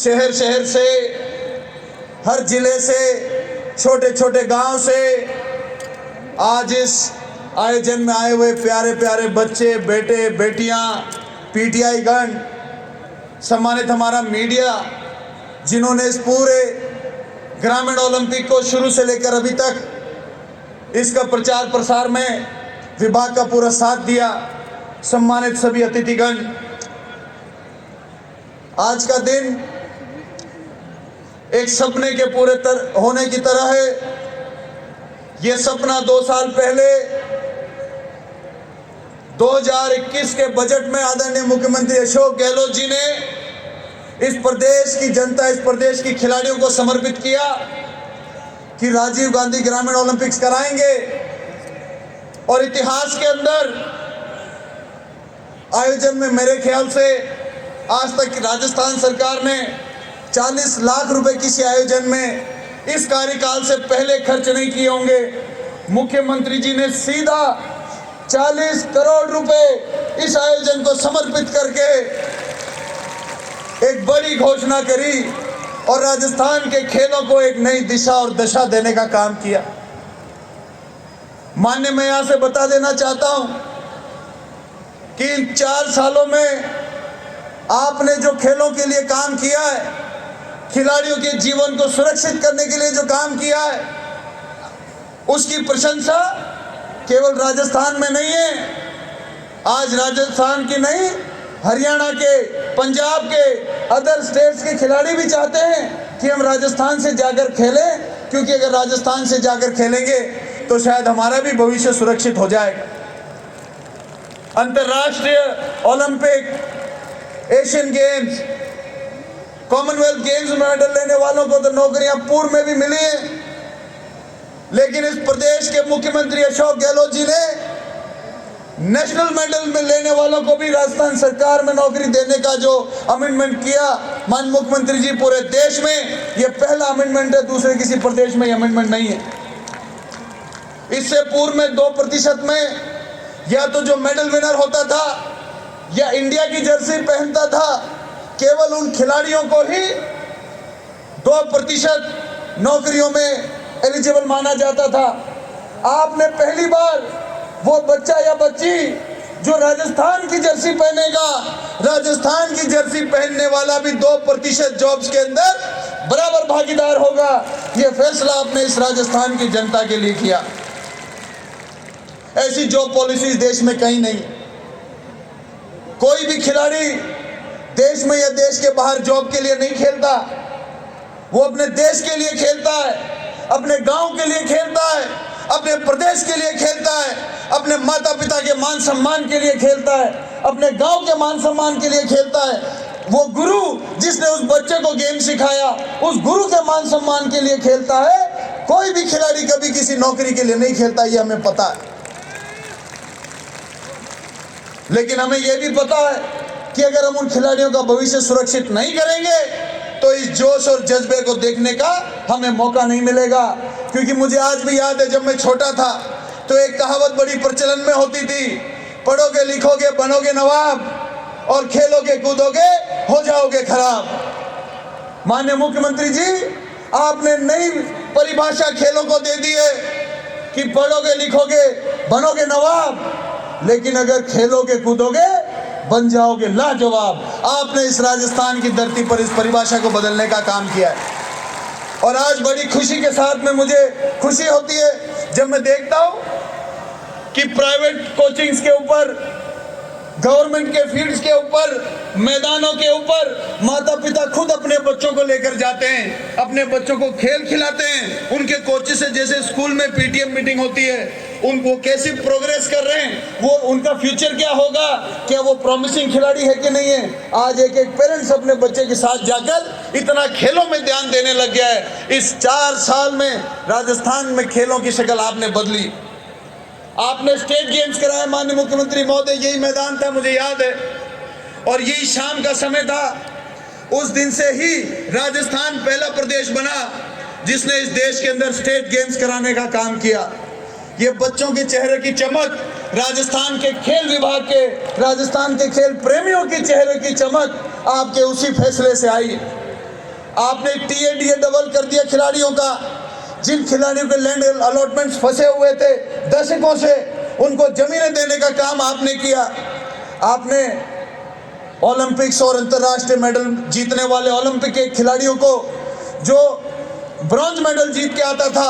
शहर शहर से, हर जिले से, छोटे छोटे गांव से आज इस आयोजन में आए हुए प्यारे प्यारे बच्चे, बेटे, बेटियां, पीटीआई गण, सम्मानित हमारा मीडिया, जिन्होंने इस पूरे ग्रामीण ओलंपिक को शुरू से लेकर अभी तक इसका प्रचार प्रसार में विभाग का पूरा साथ दिया, सम्मानित सभी अतिथिगण, आज का दिन एक सपने के पूरे होने की तरह है। ये सपना 2 साल पहले 2021 के बजट में आदरणीय मुख्यमंत्री अशोक गहलोत जी ने इस प्रदेश की जनता, इस प्रदेश की खिलाड़ियों को समर्पित किया कि राजीव गांधी ग्रामीण ओलंपिक्स कराएंगे। और इतिहास के अंदर आयोजन में मेरे ख्याल से आज तक राजस्थान सरकार ने 40 लाख रुपए किसी आयोजन में इस कार्यकाल से पहले खर्च नहीं किए होंगे। मुख्यमंत्री जी ने सीधा 40 करोड़ रुपए इस आयोजन को समर्पित करके एक बड़ी घोषणा करी और राजस्थान के खेलों को एक नई दिशा और दशा देने का काम किया। मान्य, मैं यहां से बता देना चाहता हूं कि इन 4 सालों में आपने जो खेलों के लिए काम किया है, खिलाड़ियों के जीवन को सुरक्षित करने के लिए जो काम किया है, उसकी प्रशंसा केवल राजस्थान में नहीं है। आज राजस्थान की नहीं, हरियाणा के, पंजाब के, अदर स्टेट्स के खिलाड़ी भी चाहते हैं कि हम राजस्थान से जाकर खेलें, क्योंकि अगर राजस्थान से जाकर खेलेंगे तो शायद हमारा भी भविष्य सुरक्षित हो जाएगा। अंतर्राष्ट्रीय Olympic, Asian games, Commonwealth games में मेडल लेने वालों को तो नौकरियां पूर्व में भी मिली हैं, लेकिन इस प्रदेश के मुख्यमंत्री अशोक गहलोत जी ने नेशनल मेडल में लेने वालों को भी राजस्थान सरकार में नौकरी देने का जो अमेंडमेंट किया माननीय मुख्यमंत्री जी, पूरे देश में ये पहला अमेंडमेंट है, दूसरे किसी प्रदेश में अमेंडमेंट नहीं है। इससे पूर्व में 2% में या तो जो मेडल विनर होता था या इंडिया की जर्सी पहनता था, केवल उन खिलाड़ियों को ही 2% नौकरियों में एलिजिबल माना जाता था। आपने पहली बार वो बच्चा या बच्ची जो राजस्थान की जर्सी पहनेगा, राजस्थान की जर्सी पहनने वाला भी 2% जॉब्स के अंदर बराबर भागीदार होगा। ये फैसला आपने इस राजस्थान की जनता के लिए किया। ऐसी जॉब पॉलिसीज देश में कहीं नहीं। कोई भी खिलाड़ी देश में या देश के बाहर जॉब के लिए नहीं खेलता, वो अपने देश के लिए खेलता है, अपने गांव के लिए खेलता है, अपने प्रदेश के लिए खेलता है, अपने माता पिता के मान सम्मान के लिए खेलता है, अपने गांव के मान सम्मान के लिए खेलता है। वो गुरु जिसने उस बच्चे को गेम सिखाया, उस गुरु के मान सम्मान के लिए खेलता है। कोई भी खिलाड़ी कभी किसी नौकरी के लिए नहीं खेलता, ये हमें पता है। लेकिन हमें यह भी पता है कि अगर हम उन खिलाड़ियों का भविष्य सुरक्षित नहीं करेंगे तो इस जोश और जज्बे को देखने का हमें मौका नहीं मिलेगा। क्योंकि मुझे आज भी याद है, जब मैं छोटा था तो एक कहावत बड़ी प्रचलन में होती थी, पढ़ोगे लिखोगे बनोगे नवाब और खेलोगे कूदोगे हो जाओगे खराब। माननीय मुख्यमंत्री जी, आपने नई परिभाषा खेलों को दे दी है कि पढ़ोगे लिखोगे बनोगे नवाब, लेकिन अगर खेलोगे कूदोगे बन जाओगे लाजवाब। आपने इस राजस्थान की धरती पर इस परिभाषा को बदलने का काम किया है। और आज बड़ी खुशी के साथ में मुझे खुशी होती है जब मैं देखता हूं कि प्राइवेट कोचिंग्स के ऊपर, गवर्नमेंट के फील्ड्स के ऊपर, मैदानों के ऊपर माता पिता खुद अपने बच्चों को लेकर जाते हैं, अपने बच्चों को खेल खिलाते हैं। उनके कोचेस से जैसे स्कूल में पीटीएम मीटिंग होती है, उनको कैसी प्रोग्रेस कर रहे हैं, वो उनका फ्यूचर क्या होगा, क्या वो प्रॉमिसिंग खिलाड़ी है कि नहीं है। आज एक एक पेरेंट्स अपने बच्चे के साथ जाकर इतना खेलों में ध्यान देने लग गया है। इस 4 साल में राजस्थान में खेलों की शक्ल आपने बदली। आपने स्टेट गेम्स कराए माननीय मुख्यमंत्री महोदय, यही मैदान था मुझे याद है, और यही शाम का समय था। उस दिन से ही राजस्थान पहला प्रदेश बना जिसने इस देश के अंदर स्टेट गेम्स कराने का काम किया। ये बच्चों के चेहरे की चमक, राजस्थान के खेल विभाग के, राजस्थान के खेल प्रेमियों के चेहरे की चमक आपके उसी फैसले से आई। आपने टीएडीए डबल कर दिया खिलाड़ियों का। जिन खिलाड़ियों के लैंड अलॉटमेंट्स फंसे हुए थे दशकों से, उनको जमीनें देने का काम आपने किया। आपने ओलंपिक्स और अंतर्राष्ट्रीय मेडल जीतने वाले ओलंपिक के खिलाड़ियों को, जो ब्रॉन्ज मेडल जीत के आता था,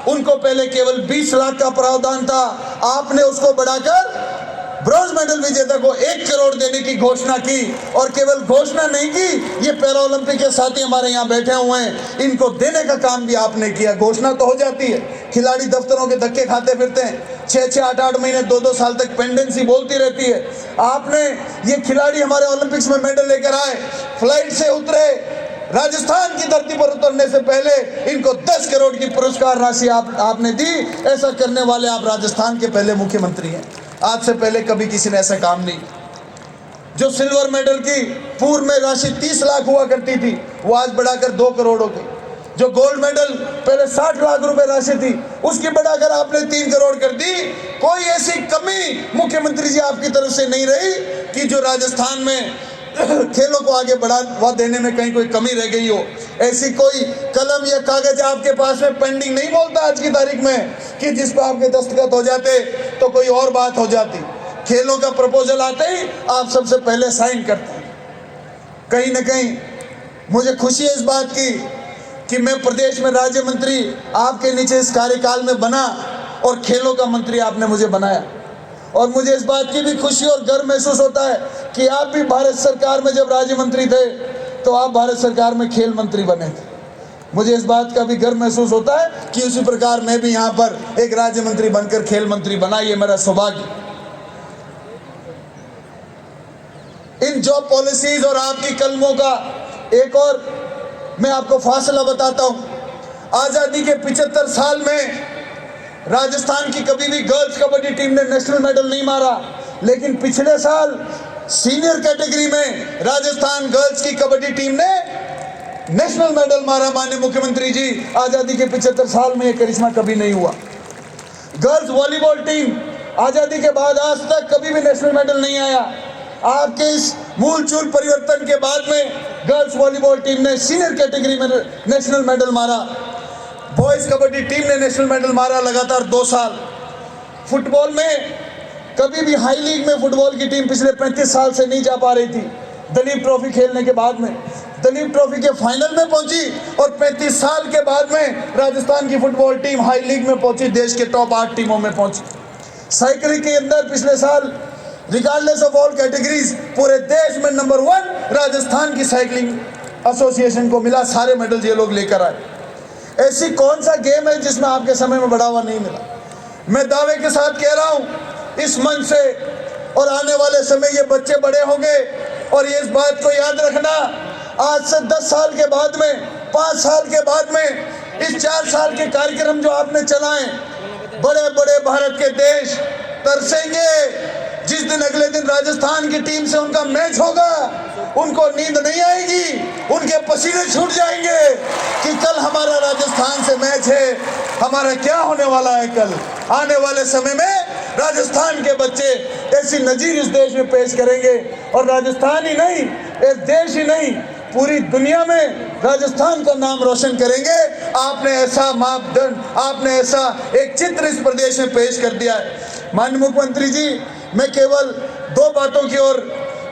उनको पहले केवल 20 लाख का प्रावधान था, आपने उसको बढ़ाकर ब्रॉन्ज मेडल विजेता को 1 करोड़ देने की घोषणा की। और केवल घोषणा नहीं की, ये पैरा ओलंपिक के साथी हमारे यहाँ बैठे हुए हैं, इनको देने का काम भी आपने किया। घोषणा तो हो जाती है, खिलाड़ी दफ्तरों के धक्के खाते फिरते हैं, 6-6, 8-8 महीने, 2-2 साल तक पेंडेंसी बोलती रहती है। आपने ये खिलाड़ी हमारे ओलंपिक्स में मेडल लेकर आए, फ्लाइट से उतरे, राजस्थान की धरती पर उतरने से पहले इनको 10 करोड़ की पुरस्कार राशि आपने दी। ऐसा करने वाले आप राजस्थान के पहले मुख्यमंत्री हैं। आज से पहले कभी किसी ने ऐसा काम नहीं। जो सिल्वर मेडल की पूर्व में राशि 30 लाख हुआ करती थी, वो आज बढ़ाकर 2 करोड़ हो गई। जो गोल्ड मेडल पहले 60 लाख रुपए राशि थी, उसकी बढ़ाकर आपने 3 करोड़ कर दी। कोई ऐसी कमी मुख्यमंत्री जी आपकी तरफ से नहीं रही कि जो राजस्थान में खेलों को आगे बढ़ावा देने में कहीं कोई कमी रह गई हो। ऐसी कोई कलम या कागज आपके पास में पेंडिंग नहीं बोलता आज की तारीख में कि जिस पर आपके दस्तखत हो जाते तो कोई और बात हो जाती। खेलों का प्रपोजल आते ही आप सबसे पहले साइन करते हैं। कहीं ना कहीं मुझे खुशी है इस बात की कि मैं प्रदेश में राज्य मंत्री आपके नीचे इस कार्यकाल में बना और खेलों का मंत्री आपने मुझे बनाया। और मुझे इस बात की भी खुशी और गर्व महसूस होता है कि आप भी भारत सरकार में जब राज्य मंत्री थे तो आप भारत सरकार में खेल मंत्री बने थे। मुझे इस बात का भी गर्व महसूस होता है कि उसी प्रकार मैं भी यहाँ पर एक राज्य मंत्री बनकर खेल मंत्री बना, ये मेरा सौभाग्य। इन जॉब पॉलिसीज और आपकी कलमों का एक और मैं आपको फासला बताता हूँ। आज़ादी के 75 साल में राजस्थान की कभी भी गर्ल्स कबड्डी टीम ने नेशनल मेडल नहीं मारा, लेकिन पिछले साल सीनियर कैटेगरी में राजस्थान गर्ल्स की कबड्डी टीम ने नेशनल मेडल मारा। माननीय मुख्यमंत्री जी, आज़ादी के 75 साल में ये करिश्मा कभी नहीं हुआ। गर्ल्स वॉलीबॉल टीम आज़ादी के बाद आज तक कभी भी नेशनल मेडल नहीं आया। आपके इस मूल चूल परिवर्तन के बाद में गर्ल्स वॉलीबॉल टीम ने सीनियर कैटेगरी में नेशनल मेडल मारा। बॉयज कबड्डी टीम ने नेशनल मेडल मारा लगातार 2 साल। फुटबॉल में कभी भी हाई लीग में फुटबॉल की टीम पिछले 35 साल से नहीं जा पा रही थी। दलीप ट्रॉफी खेलने के बाद में दलीप ट्रॉफी के फाइनल में पहुंची और 35 साल के बाद में राजस्थान की फुटबॉल टीम हाई लीग में पहुंची, देश के टॉप 8 टीमों में पहुंची। साइकिलिंग के अंदर पिछले साल रिगार्डलेस ऑफ ऑल कैटेगरीज पूरे देश में नंबर 1 राजस्थान की साइकिलिंग एसोसिएशन को मिला। सारे मेडल ये लोग लेकर आए। ऐसी कौन सा गेम है जिसमें आपके समय में बढ़ावा नहीं मिला? मैं दावे के साथ कह रहा हूं इस मंच से, और आने वाले समय ये बच्चे बड़े होंगे और ये इस बात को याद रखना, आज से 10 साल के बाद में, 5 साल के बाद में, इस 4 साल के कार्यक्रम जो आपने चलाए, बड़े बड़े भारत के देश तरसेंगे। जिस दिन अगले दिन राजस्थान की टीम से उनका मैच होगा, उनको नींद नहीं आएगी, उनके पसीने छूट जाएंगे कि कल हमारा राजस्थान से मैच है, हमारा क्या होने वाला है कल। आने वाले समय में राजस्थान के बच्चे ऐसी नजीर इस देश में पेश करेंगे, और राजस्थान ही नहीं, इस देश ही नहीं, पूरी दुनिया में राजस्थान का नाम रोशन करेंगे। आपने ऐसा मापदंड, आपने ऐसा एक चित्र इस प्रदेश में पेश कर दिया है। माननीय मुख्यमंत्री जी, मैं केवल 2 बातों की ओर,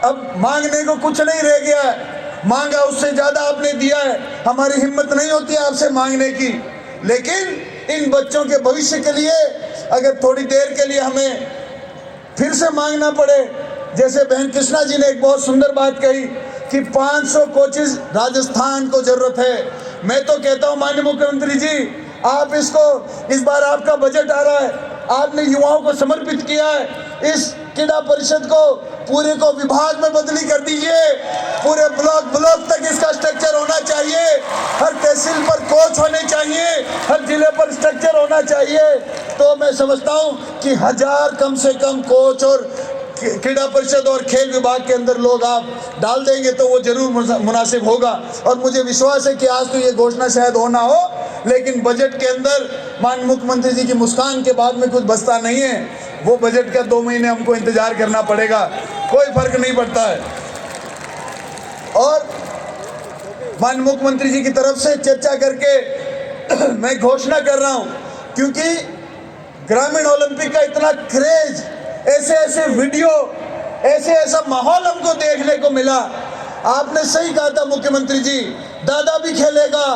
अब मांगने को कुछ नहीं रह गया है, मांगा उससे ज्यादा आपने दिया है। हमारी हिम्मत नहीं होती है आपसे मांगने की, लेकिन इन बच्चों के भविष्य के लिए अगर थोड़ी देर के लिए हमें फिर से मांगना पड़े, जैसे बहन कृष्णा जी ने एक बहुत सुंदर बात कही कि 500 कोचेज राजस्थान को जरूरत है। मैं तो कहता हूं माननीय मुख्यमंत्री जी, आप इसको, इस बार आपका बजट आ रहा है, आपने युवाओं को समर्पित किया है, इस क्रीड़ा परिषद को पूरे को विभाग में बदली कर दीजिए। पूरे ब्लॉक तक इसका स्ट्रक्चर होना चाहिए, हर तहसील पर कोच होने चाहिए, हर जिले पर स्ट्रक्चर होना चाहिए। तो मैं समझता हूं कि 1000 कम से कम कोच और क्रीड़ा परिषद और खेल विभाग के अंदर लोग आप डाल देंगे तो वो जरूर मुनासिब होगा। और मुझे विश्वास है कि आज तो ये घोषणा शायद हो ना हो, लेकिन बजट के अंदर माननीय मुख्यमंत्री जी की मुस्कान के बाद में कुछ बचता नहीं है। वो बजट का 2 महीने हमको इंतजार करना पड़ेगा, कोई फर्क नहीं पड़ता है। और माननीय मुख्यमंत्री जी की तरफ से चर्चा करके मैं घोषणा कर रहा हूं, क्योंकि ग्रामीण ओलंपिक का इतना क्रेज, ऐसे ऐसे वीडियो, ऐसा माहौल हमको देखने को मिला। आपने सही कहा था मुख्यमंत्री जी, दादा भी खेलेगा,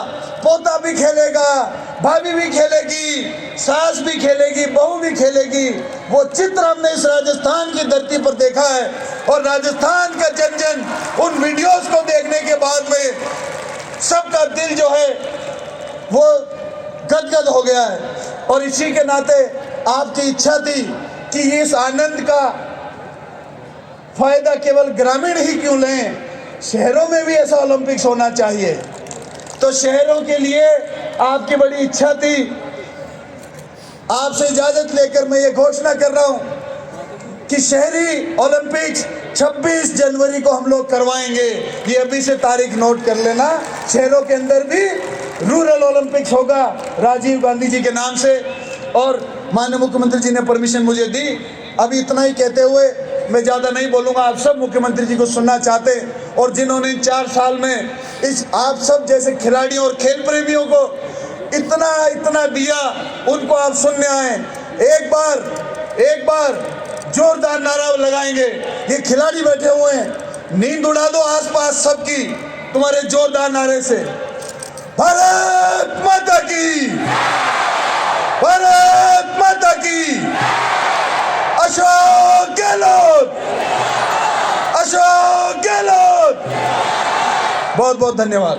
पोता भी खेलेगा, भाभी भी खेलेगी, सास भी खेलेगी, बहू भी खेलेगी। वो चित्र हमने इस राजस्थान की धरती पर देखा है, और राजस्थान का जन जन उन वीडियोस को देखने के बाद में सबका दिल जो है वो गदगद हो गया है। और इसी के नाते आपकी इच्छा थी कि इस आनंद का फायदा केवल ग्रामीण ही क्यों लें, शहरों में भी ऐसा ओलंपिक्स होना चाहिए। तो शहरों के लिए आपकी बड़ी इच्छा थी। आपसे इजाजत लेकर मैं ये घोषणा कर रहा हूं कि शहरी ओलंपिक्स 26 जनवरी को हम लोग करवाएंगे। ये अभी से तारीख नोट कर लेना। शहरों के अंदर भी रूरल ओलंपिक्स होगा राजीव गांधी जी के नाम से, और माननीय मुख्यमंत्री जी ने परमिशन मुझे दी। अभी इतना ही कहते हुए मैं ज़्यादा नहीं बोलूँगा। आप सब मुख्यमंत्री जी को सुनना चाहते हैं, और जिन्होंने 4 साल में इस आप सब जैसे खिलाड़ियों और खेल प्रेमियों को इतना दिया, उनको आप सुनने आए। एक बार जोरदार नारा लगाएंगे। ये खिलाड़ी बैठे हुए हैं, नींद उड़ा दो आसपास सबकी तुम्हारे जोरदार नारे से। भारत माता की, भारत माता की, अशोक गहलोत, अशोक गहलोत। बहुत बहुत धन्यवाद।